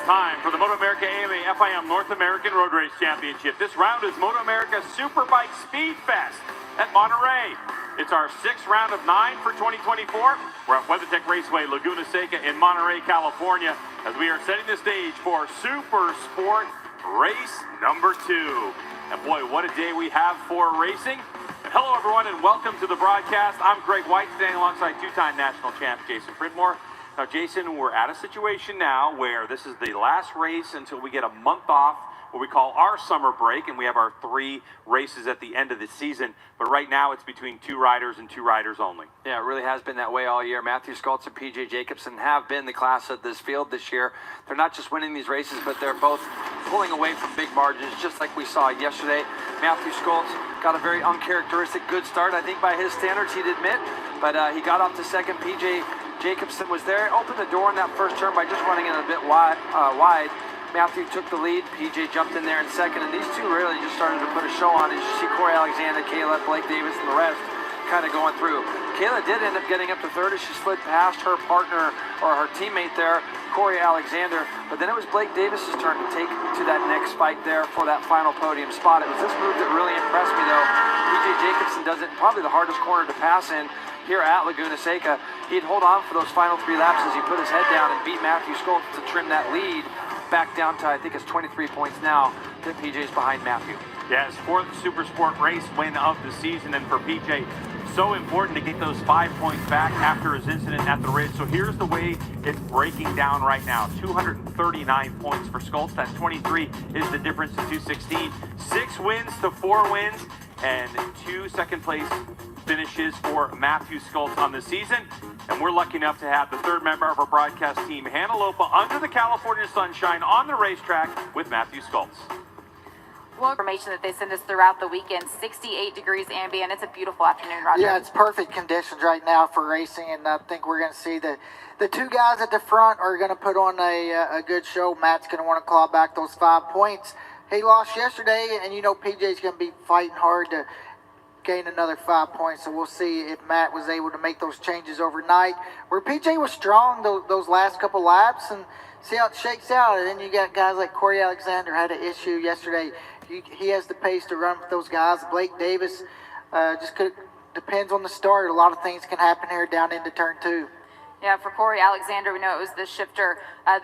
time for the Moto America AMA FIM North American Road Race Championship. This round is Moto America Superbike Speed Fest at Monterey. It's our sixth round of 9 for 2024. We're at WeatherTech Raceway, Laguna Seca in Monterey, California, as we are setting the stage for Super Sport Race number 2. And boy, what a day we have for racing. And hello, everyone, and welcome to the broadcast. I'm Greg White, standing alongside two-time national champ Jason Pridmore. Now, Jason, we're at a situation now where this is the last race until we get a month off, what we call our summer break, and we have our 3 races at the end of the season. But right now, it's between 2 riders and 2 riders only. Yeah, it really has been that way all year. Matthew Skoltz and PJ Jacobsen have been the class of this field this year. They're not just winning these races, but they're both pulling away from big margins, just like we saw yesterday. Matthew Skoltz got a very uncharacteristic good start, I think, by his standards, he'd admit. But he got off to second. PJ Jacobsen was there, opened the door in that first turn by just running it a bit wide. Matthew took the lead, PJ jumped in there in second, and these two really just started to put a show on. As you see Corey Alexander, Kayla, Blake Davis, and the rest kind of going through. Kayla did end up getting up to third as she slid past her partner, or her teammate there, Corey Alexander, but then it was Blake Davis's turn to take to that next fight there for that final podium spot. It was this move that really impressed me, though. PJ Jacobsen does it probably the hardest corner to pass in here at Laguna Seca. He'd hold on for those final 3 laps as he put his head down and beat Matthew Skoltz to trim that lead back down to, I think it's 23 points now that PJ's behind Matthew. Yes, 4th Super Sport race win of the season, and for PJ, so important to get those 5 points back after his incident at the Ridge. So here's the way it's breaking down right now. 239 points for Skoltz. That 23 is the difference to 216. 6 wins to 4 wins, and 2 second place finishes for Matthew Skoltz on the season. And we're lucky enough to have the 3rd member of our broadcast team, Hannah Lopa, under the California sunshine on the racetrack with Matthew Skoltz. Well, information that they send us throughout the weekend, 68 degrees ambient. It's a beautiful afternoon, Roger. Yeah, it's perfect conditions right now for racing, and I think we're going to see the 2 guys at the front are going to put on a good show. Matt's going to want to claw back those 5 points. He lost yesterday, and you know PJ's going to be fighting hard to gain another 5 points, so we'll see if Matt was able to make those changes overnight. Where PJ was strong those last couple laps, and see how it shakes out. And then you got guys like Corey Alexander had an issue yesterday. He has the pace to run with those guys. Blake Davis depends on the start. A lot of things can happen here down into turn 2. Yeah, for Corey Alexander, we know it was the shifter that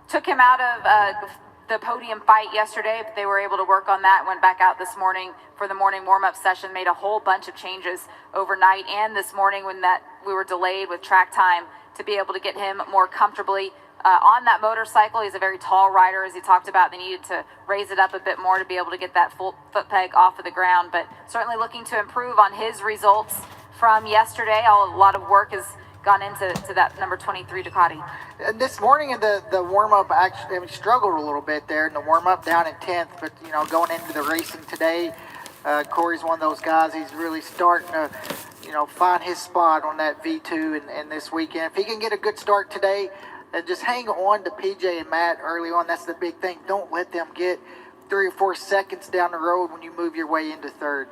took him out of the podium fight yesterday, but they were able to work on that. Went back out this morning for the morning warm-up session, made a whole bunch of changes overnight and this morning when we were delayed with track time to be able to get him more comfortably on that motorcycle. He's a very tall rider, as he talked about. They needed to raise it up a bit more to be able to get that full foot peg off of the ground, but certainly looking to improve on his results from yesterday. A lot of work has gone into that number 23 Ducati. And this morning in the warm-up, actually struggled a little bit there in the warm-up, down in 10th, but you know, going into the racing today, Corey's one of those guys. He's really starting to find his spot on that V2 and this weekend. If he can get a good start today and just hang on to PJ and Matt early on, that's the big thing. Don't let them get 3 or 4 seconds down the road when you move your way into 3rd.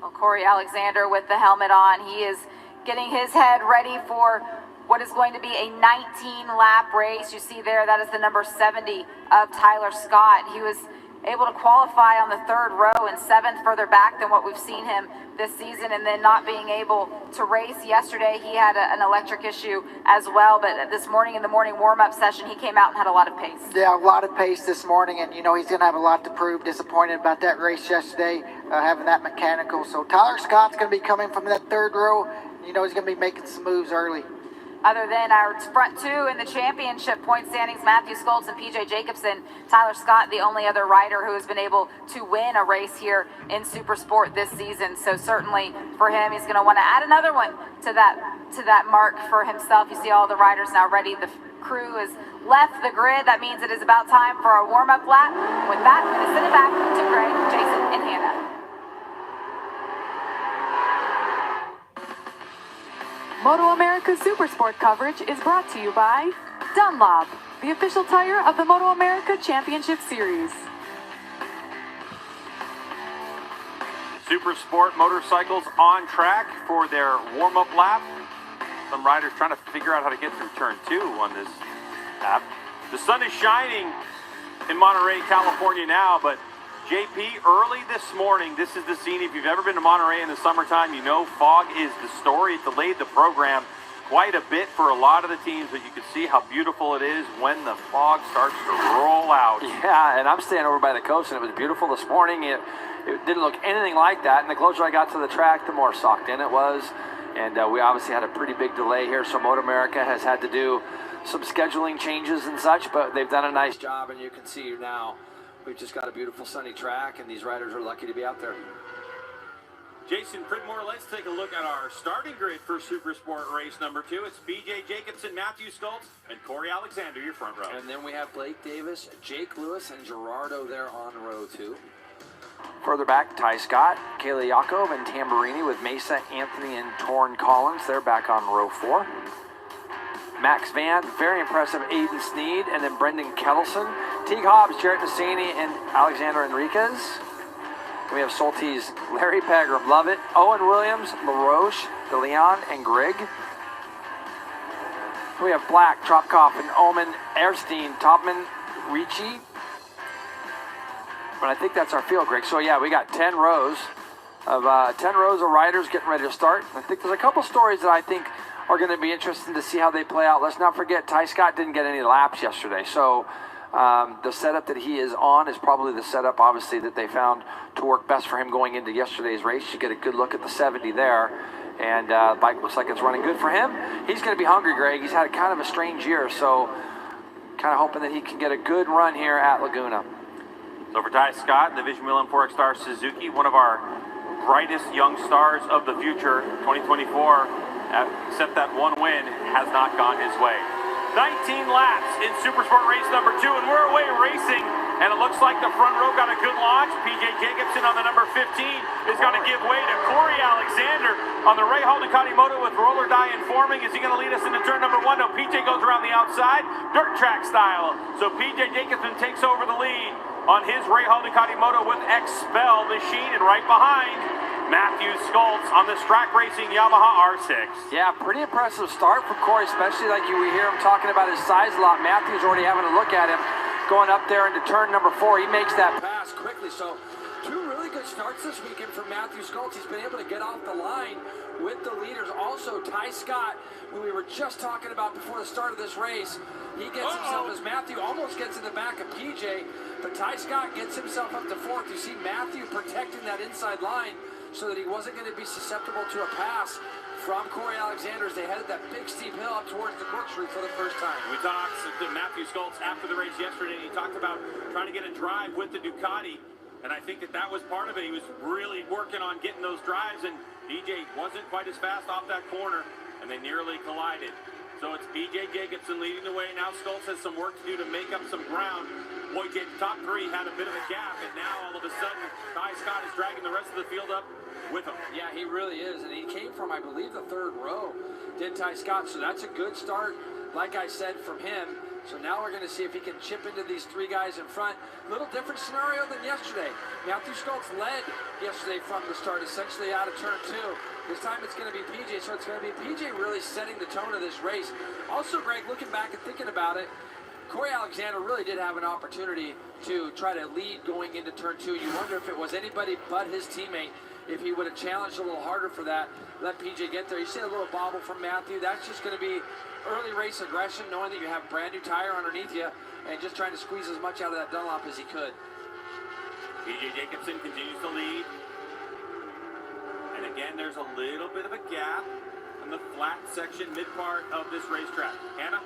Well, Corey Alexander with the helmet on, he is getting his head ready for what is going to be a 19-lap race. You see there, that is the number 70 of Tyler Scott. He was able to qualify on the 3rd row and 7th further back than what we've seen him this season, and then not being able to race yesterday. He had an electric issue as well, but this morning in the morning warm-up session, he came out and had a lot of pace. Yeah, a lot of pace this morning, and you know he's going to have a lot to prove. Disappointed about that race yesterday, having that mechanical. So Tyler Scott's going to be coming from that 3rd row. You know he's going to be making some moves early. Other than our front 2 in the championship point standings, Matthew Skoltz and PJ Jacobsen, Tyler Scott, the only other rider who has been able to win a race here in Super Sport this season. So certainly for him, he's going to want to add another one to that mark for himself. You see all the riders now ready. The crew has left the grid. That means it is about time for our warm-up lap. With that, I'm going to send it back to Greg, Jason, and Hannah. Moto America Supersport coverage is brought to you by Dunlop, the official tire of the Moto America Championship Series. Super Sport motorcycles on track for their warm-up lap. Some riders trying to figure out how to get through turn 2 on this lap. The sun is shining in Monterey, California now, but JP, early this morning, this is the scene. If you've ever been to Monterey in the summertime, you know fog is the story. It delayed the program quite a bit for a lot of the teams, but you can see how beautiful it is when the fog starts to roll out. Yeah, and I'm staying over by the coast, and it was beautiful this morning. It didn't look anything like that, and the closer I got to the track, the more socked in it was. And we obviously had a pretty big delay here, so Moto America has had to do some scheduling changes and such, but they've done a nice job, and you can see now we've just got a beautiful sunny track, and these riders are lucky to be out there. Jason Pridmore, let's take a look at our starting grid for Super Sport race number 2. It's BJ Jacobson, Matthew Skoltz, and Corey Alexander, your front row. And then we have Blake Davis, Jake Lewis, and Gerardo there on row 2. Further back, Ty Scott, Kayla Yakov, and Tamburini with Mesa, Anthony, and Torrin Collins. They're back on row 4. Max Van, very impressive, Aiden Sneed, and then Brendan Kettleson. Teague Hobbs, Jarrett Nassini, and Alexander Enriquez. We have Soltis, Larry Pegram, Lovett, Owen Williams, LaRoche, DeLeon, and Grigg. We have Black, Tropkoff, and Omen, Erstein, Topman, Ricci. But I think that's our field, Greg. So yeah, we got 10 rows of riders getting ready to start. I think there's a couple stories that I think are going to be interesting to see how they play out. Let's not forget, Ty Scott didn't get any laps yesterday, so the setup that he is on is probably the setup, obviously, that they found to work best for him going into yesterday's race. You get a good look at the 70 there, and the bike looks like it's running good for him. He's going to be hungry, Greg. He's had kind of a strange year, so kind of hoping that he can get a good run here at Laguna. So for Ty Scott, Division Wheel Import Star Suzuki, one of our brightest young stars of the future, 2024, except that one win has not gone his way. 19 laps in Super Sport race number 2, and we're away racing, and it looks like the front row got a good launch. PJ Jacobson on the number 15 is going to give way to Corey Alexander on the Ray Hall Ducati Moto with roller die informing. Is he going to lead us into turn number 1? No, PJ goes around the outside, dirt track style. So PJ Jacobson takes over the lead on his Ray Hall Ducati Moto with Expel machine, and right behind, Matthew Skoltz on this track racing Yamaha R6. Yeah, pretty impressive start from Corey, especially like we hear him talking about his size a lot. Matthew's already having a look at him going up there into turn number 4. He makes that pass quickly. So 2 really good starts this weekend for Matthew Skoltz. He's been able to get off the line with the leaders. Also, Ty Scott, who we were just talking about before the start of this race, he gets himself, as Matthew almost gets in the back of PJ, but Ty Scott gets himself up to 4th. You see Matthew protecting that inside line so that he wasn't going to be susceptible to a pass from Corey Alexander as they headed that big steep hill up towards the Brookstreet for the first time. We talked to Matthew Skoltz after the race yesterday, and he talked about trying to get a drive with the Ducati, and I think that was part of it. He was really working on getting those drives, and DJ wasn't quite as fast off that corner, and they nearly collided. So it's BJ Jacobson leading the way. Now Skoltz has some work to do to make up some ground. Boykin, top 3, had a bit of a gap, and now all of a sudden, Ty Scott is dragging the rest of the field up with him. Yeah, he really is, and he came from, I believe, the 3rd row, did Ty Scott, so that's a good start, like I said, from him. So now we're going to see if he can chip into these 3 guys in front. Little different scenario than yesterday. Matthew Skoltz led yesterday from the start, essentially out of turn 2. This time it's going to be PJ, so it's going to be PJ really setting the tone of this race. Also, Greg, looking back and thinking about it, Corey Alexander really did have an opportunity to try to lead going into turn 2. You wonder if it was anybody but his teammate, if he would have challenged a little harder for that, let PJ get there. You see a little bobble from Matthew. That's just going to be early race aggression, knowing that you have brand new tire underneath you and just trying to squeeze as much out of that Dunlop as he could. PJ Jacobson continues to lead. And again, there's a little bit of a gap in the flat section mid-part of this racetrack. Hannah?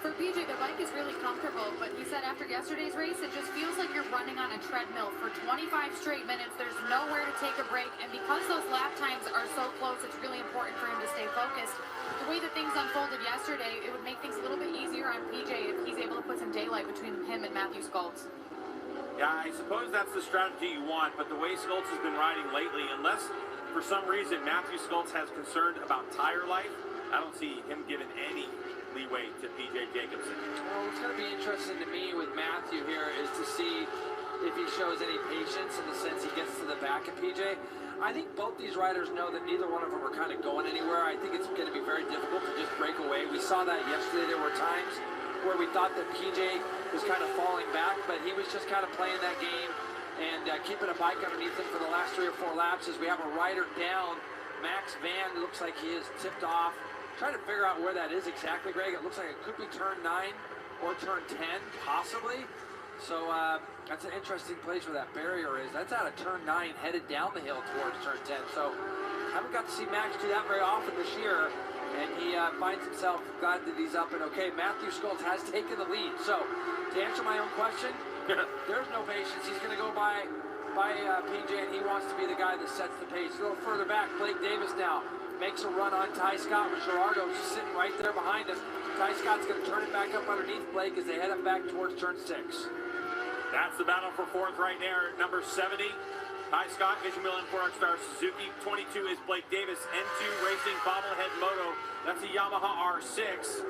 For PJ, the bike is really comfortable, but he said after yesterday's race, it just feels like you're running on a treadmill. For 25 straight minutes, there's nowhere to take a break, and because those lap times are so close, it's really important for him to stay focused. The way that things unfolded yesterday, it would make things a little bit easier on PJ if he's able to put some daylight between him and Matthew Skoltz. Yeah, I suppose that's the strategy you want, but the way Skoltz has been riding lately, unless for some reason Matthew Skoltz has concern about tire life, I don't see him giving any leeway to PJ Jacobson. Well, what's going to be interesting to me with Matthew here is to see if he shows any patience in the sense he gets to the back of PJ. I think both these riders know that neither one of them are kind of going anywhere. I think it's going to be very difficult to just break away. We saw that yesterday. There were times where we thought that PJ was kind of falling back, but he was just kind of playing that game and keeping a bike underneath him for the last 3 or 4 laps as we have a rider down. Max Van looks like he is tipped off. Trying to figure out where that is exactly, Greg. It looks like it could be turn 9 or turn 10, possibly. So that's an interesting place where that barrier is. That's out of turn 9 headed down the hill towards turn 10. So haven't got to see Max do that very often this year. And he finds himself glad that he's up and okay. Matthew Schultz has taken the lead. So to answer my own question, there's no patience. He's going to go by PJ, and he wants to be the guy that sets the pace. A little further back, Blake Davis now makes a run on Ty Scott with Gerardo sitting right there behind him. Ty Scott's going to turn it back up underneath Blake as they head up back towards turn 6. That's the battle for 4th right there. Number 70, Ty Scott, Vision Mill Import Star Suzuki. 22 is Blake Davis, N2 Racing Bobblehead Moto. That's a Yamaha R6.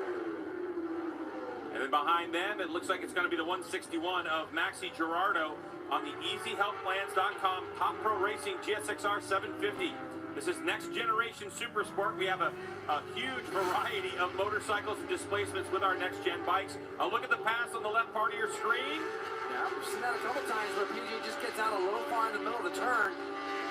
And then behind them, it looks like it's going to be the 161 of Maxi Gerardo on the EasyHealthPlans.com Top Pro Racing GSXR 750. This is next generation super sport. We have a huge variety of motorcycles and displacements with our next gen bikes. Look at the pass on the left part of your screen. Yeah, we've seen that a couple times where PJ just gets out a little far in the middle of the turn.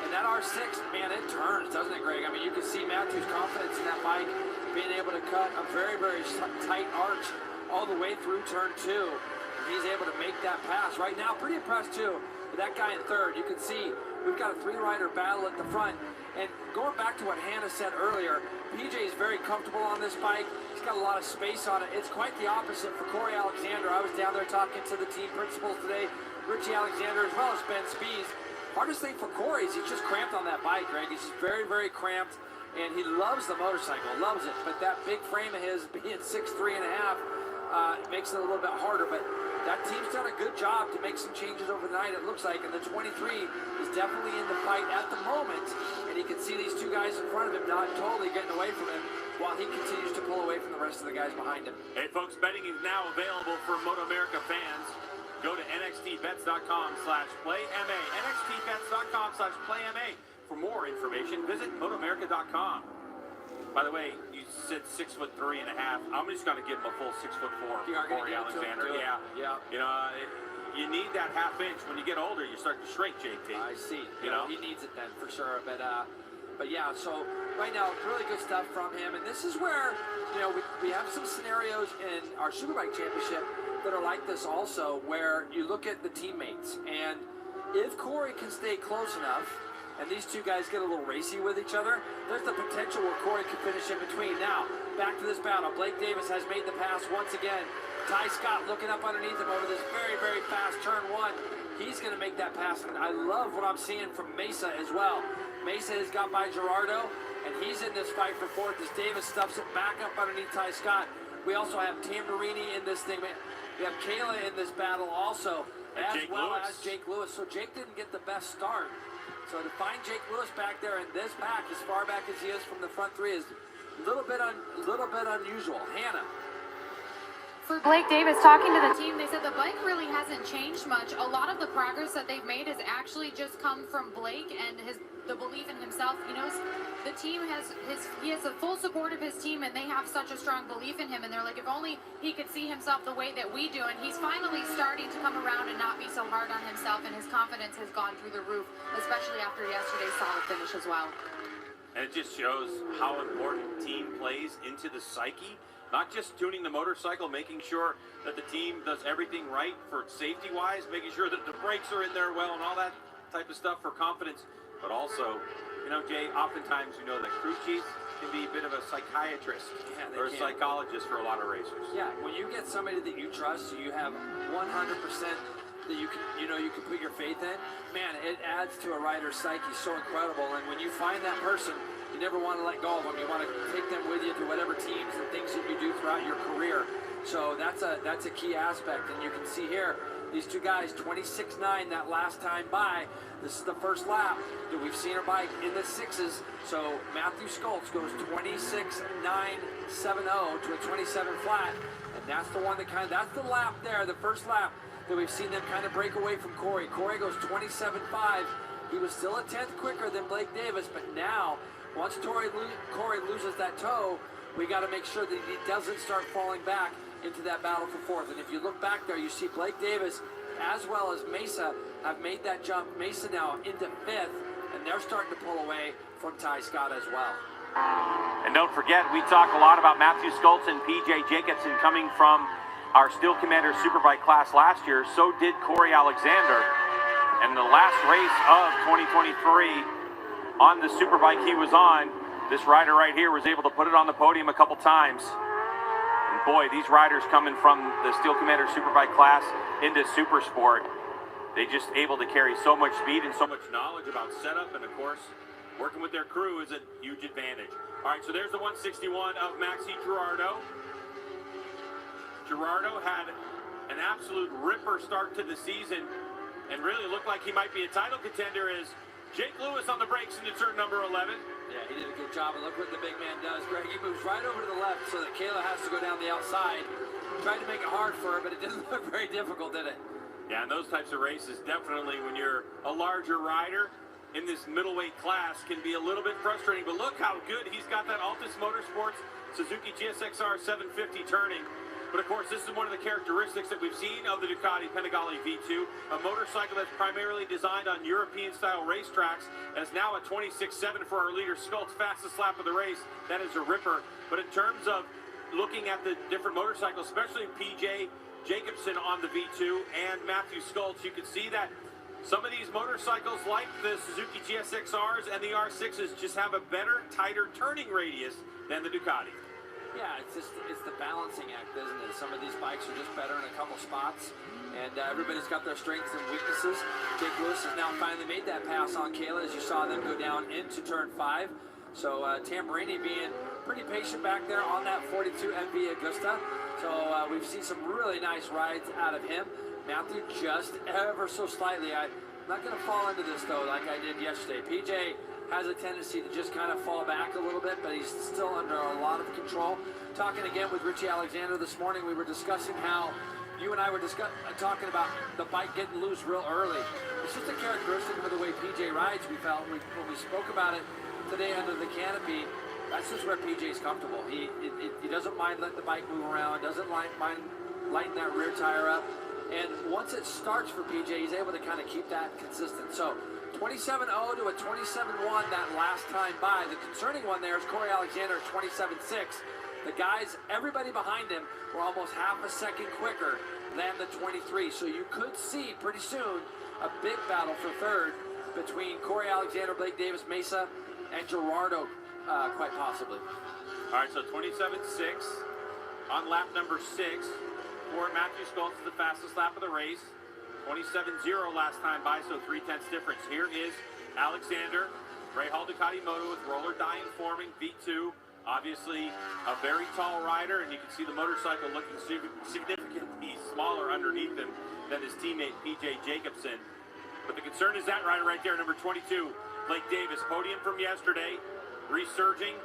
And that R6, man, it turns, doesn't it, Greg? I mean, you can see Matthew's confidence in that bike being able to cut a very, very tight arch all the way through turn 2. And he's able to make that pass. Right now, pretty impressed, too, with that guy in 3rd. You can see we've got a 3-rider battle at the front. And going back to what Hannah said earlier, PJ is very comfortable on this bike. He's got a lot of space on it. It's quite the opposite for Corey Alexander. I was down there talking to the team principals today, Richie Alexander as well as Ben Spees. Hardest thing for Corey is he's just cramped on that bike, Greg. He's just very, very cramped, and he loves the motorcycle, loves it. But that big frame of his, being 6'3.5", it makes it a little bit harder. But that team's done a good job to make some changes over the night, it looks like. And the 23 is definitely in the fight at the moment. And you can see these 2 guys in front of him not totally getting away from him while he continues to pull away from the rest of the guys behind him. Hey, folks, betting is now available for Moto America fans. Go to nxtbets.com/playma. nxtbets.com/playma. For more information, visit motoamerica.com. By the way, you said 6'3.5". I'm just going to give him a full 6'4" for Corey Alexander. Yeah. You know, you need that half inch. When you get older, you start to shrink, JT. I see. You know, he needs it then for sure. But yeah. So right now, really good stuff from him. And this is where we have some scenarios in our Superbike Championship that are like this also, where you look at the teammates, and if Corey can stay close enough, and these 2 guys get a little racy with each other, there's the potential where Corey can finish in between. Now, back to this battle. Blake Davis has made the pass once again. Ty Scott looking up underneath him over this very, very fast turn 1. He's going to make that pass, and I love what I'm seeing from Mesa as well. Mesa has got by Gerardo, and he's in this fight for 4th as Davis stuffs it back up underneath Ty Scott. We also have Tamburini in this thing. We have Kayla in this battle also, as well as Jake Lewis. So Jake didn't get the best start. So to find Jake Lewis back there in this pack, as far back as he is from the front 3, is a little bit unusual. Hannah. For Blake Davis, talking to the team, they said the bike really hasn't changed much. A lot of the progress that they've made has actually just come from Blake and the belief in himself. He knows the team he has the full support of his team, and they have such a strong belief in him. And they're like, if only he could see himself the way that we do. And he's finally starting to come around and not be so hard on himself, and his confidence has gone through the roof, especially after yesterday's solid finish as well. And it just shows how important team plays into the psyche. Not just tuning the motorcycle, making sure that the team does everything right for safety-wise, making sure that the brakes are in there well and all that type of stuff for confidence. But also, Jay, oftentimes that crew chief can be a bit of a psychiatrist or a psychologist for a lot of racers. Yeah, when you get somebody that you trust, you have 100% that you can put your faith in, man, it adds to a rider's psyche so incredible. And when you find that person, you never want to let go of them. You want to take them with you to whatever teams and things that you do throughout your career. So that's a key aspect. And you can see here, these 2 guys, 26.9 that last time by. This is the first lap that we've seen her bike in the 6s. So Matthew Schultz goes 26.970 to a 27 flat. And that's the one that's the lap there, the first lap that we've seen them kind of break away from Corey. Corey goes 27.5. He was still a 10th quicker than Blake Davis, but now, once Corey loses that toe, we got to make sure that he doesn't start falling back. into that battle for fourth. And if you look back there, you see Blake Davis as well as Mesa have made that jump. Mesa now into fifth, and they're starting to pull away from Ty Scott as well. And don't forget, we talk a lot about Matthew Schultz and PJ Jacobson coming from our Steel Commander Superbike class last year. So did Corey Alexander. And the last race of 2023 on the Superbike he was on, this rider right here was able to put it on the podium a couple times. And boy, these riders coming from the Steel Commander Superbike class into Super Sport, they just able to carry so much speed and so much knowledge about setup, and of course, working with their crew is a huge advantage. All right, so there's the 161 of Maxi Girardo. Girardo had an absolute ripper start to the season and really looked like he might be a title contender as Jake Lewis on the brakes into turn number 11. Yeah, he did a good job, and look what the big man does. Greg, he moves right over to the left so that Kayla has to go down the outside. Tried to make it hard for her, but it didn't look very difficult, did it? Yeah, and those types of races, definitely when you're a larger rider in this middleweight class, can be a little bit frustrating. But look how good he's got that Altus Motorsports Suzuki GSXR 750 turning. But of course, this is one of the characteristics that we've seen of the Ducati Panigale V2, a motorcycle that's primarily designed on European-style racetracks, as now a 26.7 for our leader Schultz, fastest lap of the race. That is a ripper. But in terms of looking at the different motorcycles, especially PJ Jacobson on the V2 and Matthew Schultz, you can see that some of these motorcycles, like the Suzuki GSXRs and the R6s, just have a better, tighter turning radius than the Ducati. Yeah, it's the balancing act, isn't it? Some of these bikes are just better in a couple spots, and everybody's got their strengths and weaknesses. Jake Lewis has now finally made that pass on Kayla as you saw them go down into turn 5. So Tamburini being pretty patient back there on that 42 MV Augusta. So we've seen some really nice rides out of him. Matthew just ever so slightly. I'm not going to fall into this though like I did yesterday. PJ has a tendency to just kind of fall back a little bit, but he's still under a lot of control. Talking again with Richie Alexander this morning, we were discussing how you and I were talking about the bike getting loose real early. It's just a characteristic of the way PJ rides, we felt. When we spoke about it today under the canopy, that's just where PJ's comfortable. He doesn't mind letting the bike move around, doesn't mind lighting that rear tire up. And once it starts for PJ, he's able to kind of keep that consistent. So 27.0 to a 27.1 that last time by. The concerning one there is Corey Alexander at 27.6. The guys, everybody behind him, were almost half a second quicker than the 23. So you could see pretty soon a big battle for third between Corey Alexander, Blake Davis, Mesa, and Girardo, quite possibly. All right, so 27.6 on lap number 6 for Matthew Schultz, the fastest lap of the race. 27.0 last time by, so 0.3 difference. Here is Alexander, Rahal Ducati Moto with roller die informing V2. Obviously, a very tall rider, and you can see the motorcycle looking significantly smaller underneath him than his teammate PJ Jacobson. But the concern is that rider right there, number 22, Blake Davis, podium from yesterday, resurging,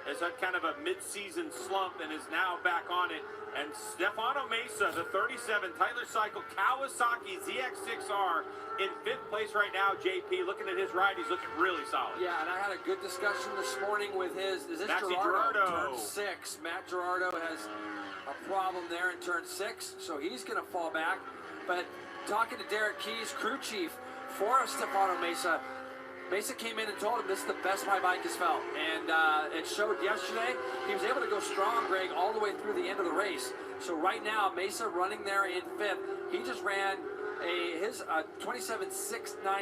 has had kind of a mid-season slump and is now back on it. And Stefano Mesa, the 37 Tyler Cycle Kawasaki ZX6R in 5th place right now. JP, looking at his ride, he's looking really solid. Yeah, and I had a good discussion this morning with is this Maxi Girardo? Turn 6. Matt Girardo has a problem there in turn 6, so he's going to fall back. But talking to Derek Keys, crew chief for Stefano Mesa, Mesa came in and told him this is the best my bike has felt, and it showed yesterday. He was able to go strong, Greg, all the way through the end of the race. So right now, Mesa running there in 5th. He just ran his 27.696,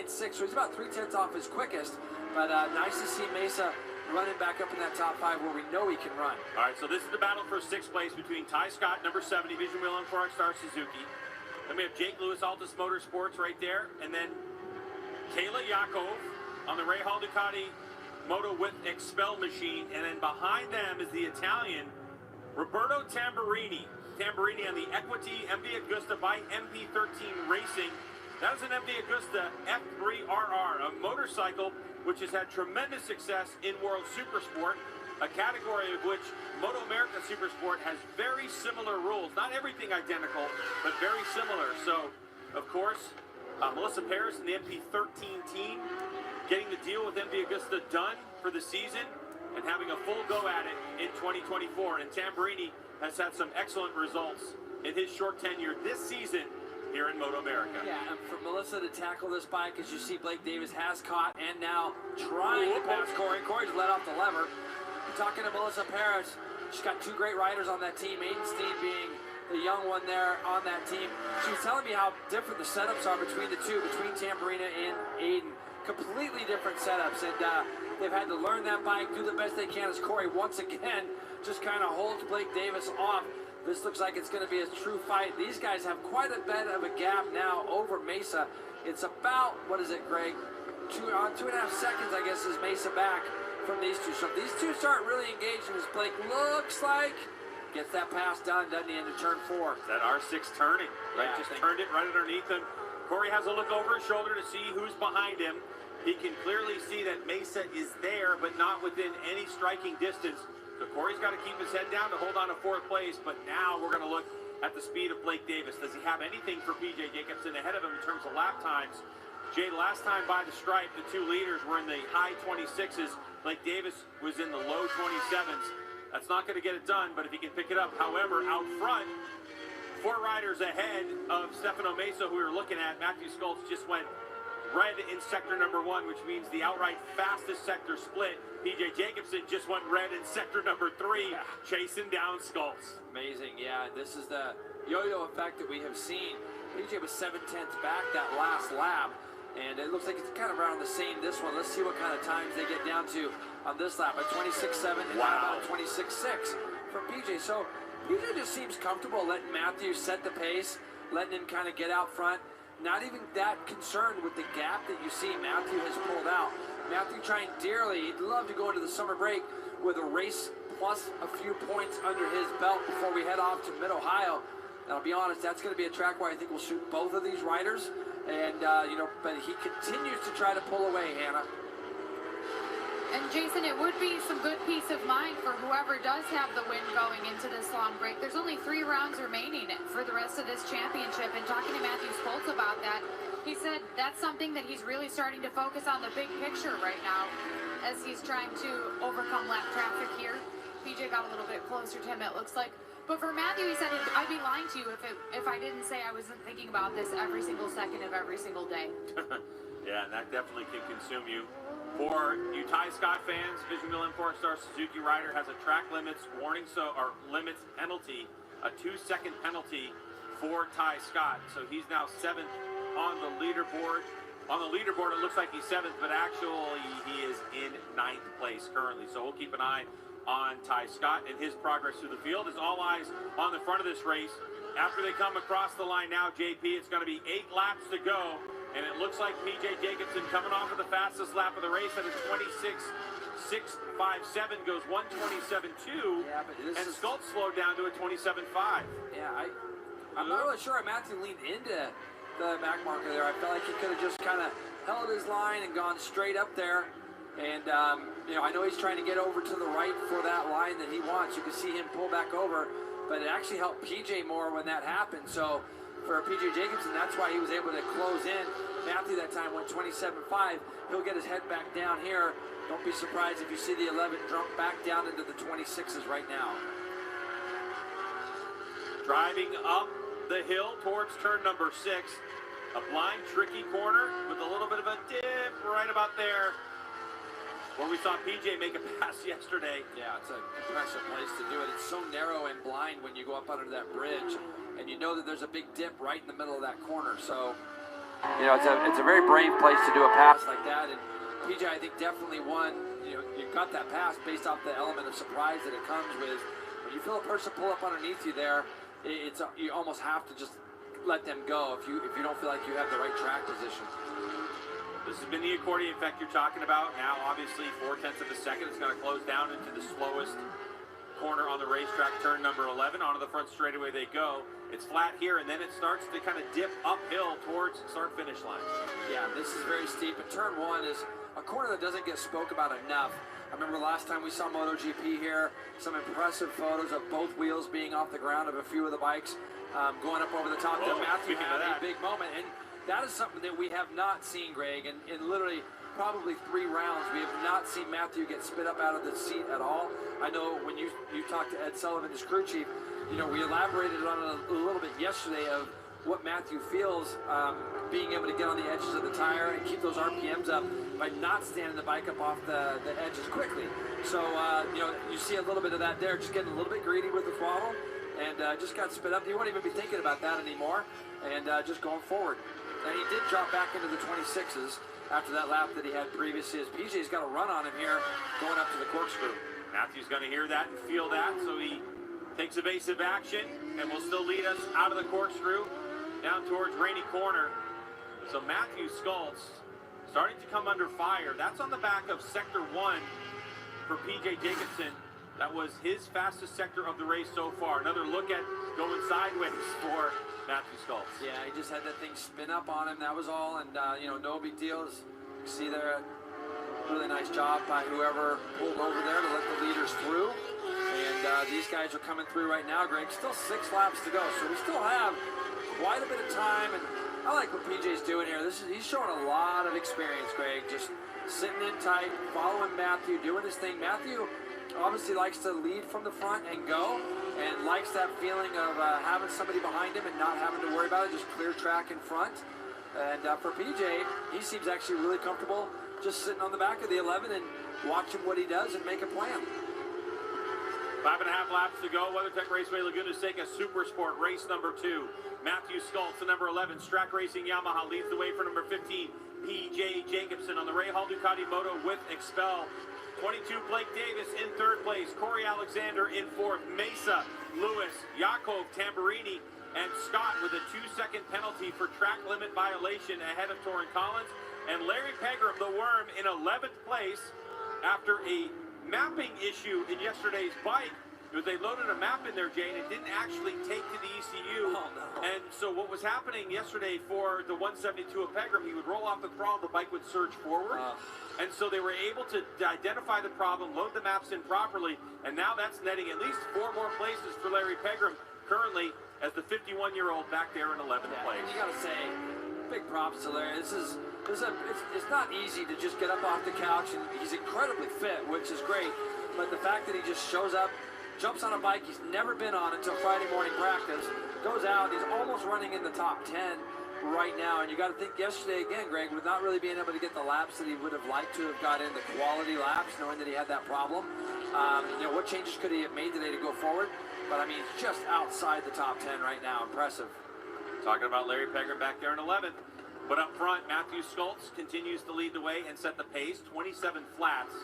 so he's about 0.3 off his quickest. But nice to see Mesa running back up in that top 5 where we know he can run. All right, so this is the battle for 6th place between Ty Scott, number 7, Division Wheel and 4Star Suzuki. Then we have Jake Lewis, Altus Motorsports right there, and then Kayla Yakov on the Rahal Ducati Moto with Expel machine, and then behind them is the Italian Roberto Tamburini. Tamburini on the Equity MV Agusta by MP13 Racing. That is an MV Agusta F3RR, a motorcycle which has had tremendous success in World Supersport, a category of which Moto America Supersport has very similar rules. Not everything identical, but very similar. So, of course, Melissa Paris and the MP13 team getting the deal with MV Agusta done for the season and having a full go at it in 2024. And Tamburini has had some excellent results in his short tenure this season here in Moto America. Yeah, and for Melissa to tackle this bike, as you see Blake Davis has caught and now trying to pass Corey. Corey's let off the lever. We're talking to Melissa Paris. She's got two great riders on that team, Aiden Steen being the young one there on that team. She was telling me how different the setups are between the two, between Tamburina and Aiden. Completely different setups, and they've had to learn that bike, do the best they can as Corey once again just kind of holds Blake Davis off. This looks like it's going to be a true fight. These guys have quite a bit of a gap now over Mesa. It's about, what is it, Greg? 2.5 seconds, I guess, is Mesa back from these two. So if these two start really engaging, as Blake looks like gets that pass done, doesn't he, into turn 4. That R6 turning, right? Yeah, Just turned it right underneath him. Corey has a look over his shoulder to see who's behind him. He can clearly see that Mesa is there, but not within any striking distance. So Corey's got to keep his head down to hold on to 4th place, but now we're going to look at the speed of Blake Davis. Does he have anything for PJ Jacobsen ahead of him in terms of lap times? Jay, last time by the stripe, the two leaders were in the high 26s. Blake Davis was in the low 27s. That's not going to get it done, but if he can pick it up. However, out front, 4 riders ahead of Stefano Mesa, who we were looking at. Matthew Schultz just went red in sector number 1, which means the outright fastest sector split. PJ Jacobsen just went red in sector number 3, chasing down Schultz. Amazing, yeah. This is the yo-yo effect that we have seen. PJ was 7/10 back that last lap, and it looks like it's kind of around the same this one. Let's see what kind of times they get down to on this lap. At 26.7 and now about 26.6 from PJ. So PJ just seems comfortable letting Matthew set the pace, letting him kind of get out front. Not even that concerned with the gap that you see Matthew has pulled out. Matthew trying dearly, he'd love to go into the summer break with a race plus a few points under his belt before we head off to Mid-Ohio. And I'll be honest, that's going to be a track where I think we'll shoot both of these riders. And, but he continues to try to pull away, Hannah. And Jason, it would be some good peace of mind for whoever does have the win going into this long break. There's only 3 rounds remaining for the rest of this championship. And talking to Matthew Schultz about that, he said that's something that he's really starting to focus on, the big picture right now, as he's trying to overcome lap traffic here. PJ got a little bit closer to him, it looks like. But for Matthew, he said, I'd be lying to you if I didn't say I wasn't thinking about this every single second of every single day. Yeah, and that definitely can consume you. For you Ty Scott fans, Vision Mill Import Star Suzuki rider has a track limits warning, limits penalty, a 2-second penalty for Ty Scott. So he's now 7th on the leaderboard. On the leaderboard, it looks like he's 7th, but actually he is in 9th place currently. So we'll keep an eye on Ty Scott and his progress through the field. As all eyes on the front of this race. After they come across the line now, JP, it's going to be 8 laps to go. And it looks like PJ Jacobsen coming off of the fastest lap of the race at a 26.657, goes 127.2. Yeah, but and Schultz slowed down to a 27.5. Yeah, I'm not really sure Matthew leaned into the back marker there. I felt like he could have just kind of held his line and gone straight up there. And, I know he's trying to get over to the right for that line that he wants. You can see him pull back over, but it actually helped PJ more when that happened. So for PJ Jacobsen, that's why he was able to close in. Matthew that time went 27.5. He'll get his head back down here. Don't be surprised if you see the 11 jump back down into the 26s right now. Driving up the hill towards turn number 6. A blind, tricky corner with a little bit of a dip right about there, where we saw PJ make a pass yesterday. Yeah, it's an impressive place to do it. It's so narrow and blind when you go up under that bridge, and you know that there's a big dip right in the middle of that corner. So, it's a very brave place to do a pass like that. And PJ, I think, definitely won. You got that pass based off the element of surprise that it comes with. When you feel a person pull up underneath you there, you almost have to just let them go if you don't feel like you have the right track position. This has been the accordion effect you're talking about. Now, obviously, 0.4 of a second. It's going to close down into the slowest corner on the racetrack, turn number 11. Onto the front straightaway they go. It's flat here, and then it starts to kind of dip uphill towards start-finish line. Yeah, this is very steep. And turn 1 is a corner that doesn't get spoke about enough. I remember last time we saw MotoGP here, some impressive photos of both wheels being off the ground of a few of the bikes going up over the top. Whoa, Matthew had of a that. big moment. And that is something that we have not seen, Greg, in literally probably 3 rounds. We have not seen Matthew get spit up out of the seat at all. I know when you talked to Ed Sullivan, his crew chief, we elaborated on it a little bit yesterday of what Matthew feels being able to get on the edges of the tire and keep those RPMs up by not standing the bike up off the edges quickly. So, you see a little bit of that there, just getting a little bit greedy with the throttle, and just got spit up. He won't even be thinking about that anymore, and just going forward. And he did drop back into the 26s after that lap that he had previously, as PJ's got a run on him here going up to the corkscrew. Matthew's going to hear that and feel that, so he takes evasive action and will still lead us out of the corkscrew down towards Rainy Corner. So Matthew Skults starting to come under fire. That's on the back of Sector 1 for PJ Jacobson. That was his fastest sector of the race so far. Another look at going sideways for Matthew Skults. Yeah, he just had that thing spin up on him. That was all, and no big deal. As you see there, really nice job by whoever pulled over there to let the leaders through. And these guys are coming through right now, Greg. Still 6 laps to go, so we still have quite a bit of time. And I like what PJ's doing here. He's showing a lot of experience, Greg. Just sitting in tight, following Matthew, doing his thing. Matthew obviously likes to lead from the front and go, and likes that feeling of having somebody behind him and not having to worry about it, just clear track in front. And for PJ, he seems actually really comfortable just sitting on the back of the 11 and watching what he does and make a plan. 5.5 laps to go. WeatherTech Raceway Laguna Seca Super Sport race number 2. Matthew Skults, the number 11 Strack Racing Yamaha, leads the way for number 15 PJ Jacobson on the Ray Hall Ducati Moto with Expel. 22 Blake Davis in 3rd place, Corey Alexander in 4th, Mesa, Lewis, Yakov, Tamburini, and Scott with a 2-second penalty for track limit violation ahead of Torrin Collins, and Larry Pegram, the Worm, in 11th place after a mapping issue in yesterday's bike. They loaded a map in there, Jay, and it didn't actually take to the ECU. Oh, no. And so what was happening yesterday for the 172 of Pegram, he would roll off the throttle, the bike would surge forward. And so they were able to identify the problem, load the maps in properly, and now that's netting at least 4 more places for Larry Pegram, currently as the 51-year-old back there in 11th place. And you got to say, big props to Larry. It's not easy to just get up off the couch, and he's incredibly fit, which is great. But the fact that he just shows up, jumps on a bike he's never been on until Friday morning practice, goes out, he's almost running in the top 10 right now. And you got to think yesterday again, Greg, with not really being able to get the laps that he would have liked to have got in, the quality laps, knowing that he had that problem. What changes could he have made today to go forward? But I mean, just outside the top 10 right now. Impressive. Talking about Larry Pegram back there in 11th. But up front, Matthew Skults continues to lead the way and set the pace, 27 flats.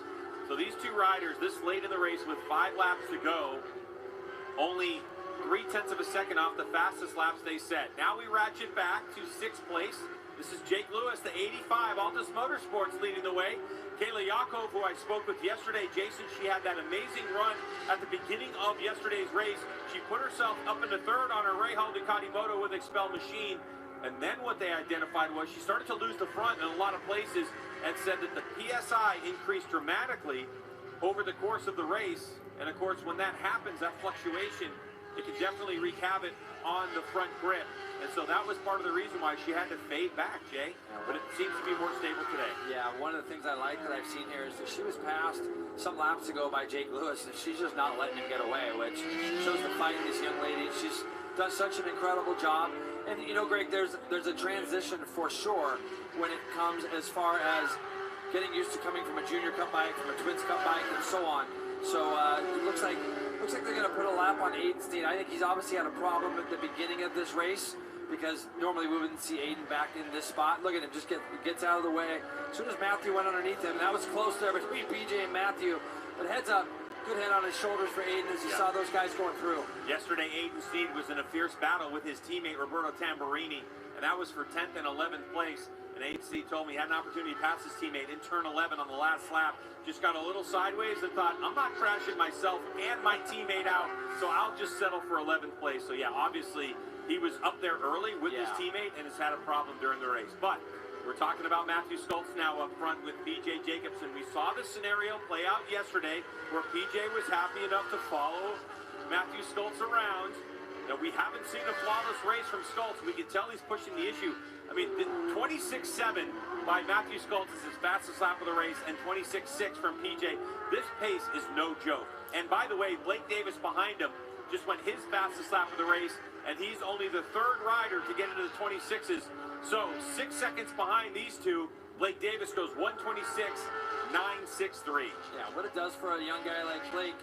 So these two riders this late in the race with 5 laps to go, only 0.3 of a second off the fastest laps they set. Now we ratchet back to 6th place. This is Jake Lewis, the 85, Altus Motorsports leading the way. Kayla Yakov, who I spoke with yesterday, Jason, she had that amazing run at the beginning of yesterday's race. She put herself up into 3rd on her Ray Hall Ducati Moto with Expel machine. And then what they identified was she started to lose the front in a lot of places and said that the PSI increased dramatically over the course of the race. And of course, when that happens, that fluctuation, it can definitely wreak havoc on the front grip. And so that was part of the reason why she had to fade back, Jay. But it seems to be more stable today. Yeah, one of the things I like that I've seen here is that she was passed some laps ago by Jake Lewis, and she's just not letting him get away, which shows the fight in this young lady. She's done such an incredible job. And, Greg, there's a transition for sure when it comes as far as getting used to coming from a Junior Cup bike, from a Twins Cup bike, and so on. So it looks like they're going to put a lap on Aiden Steen. I think he's obviously had a problem at the beginning of this race, because normally we wouldn't see Aiden back in this spot. Look at him, just gets out of the way. As soon as Matthew went underneath him, that was close there between PJ and Matthew. But heads up, good head on his shoulders for Aiden as he saw those guys going through. Yesterday, Aiden Steen was in a fierce battle with his teammate Roberto Tamburini, and that was for 10th and 11th place. And Aiden Steen told me he had an opportunity to pass his teammate in turn 11 on the last lap. Just got a little sideways and thought, I'm not crashing myself and my teammate out, so I'll just settle for 11th place. So yeah, obviously he was up there early with his teammate and has had a problem during the race. But we're talking about Matthew Skults now up front with PJ Jacobson. We saw this scenario play out yesterday where PJ was happy enough to follow Matthew Skults around Now, we haven't seen a flawless race from Skoltz. We can tell he's pushing the issue. I mean, 26.7 by Matthew Skoltz is his fastest lap of the race, and 26.6 from PJ. This pace is no joke. And by the way, Blake Davis behind him just went his fastest lap of the race, and he's only the third rider to get into the 26s. So 6 seconds behind these two, Blake Davis goes 1:26.963. Yeah, what it does for a young guy like Blake,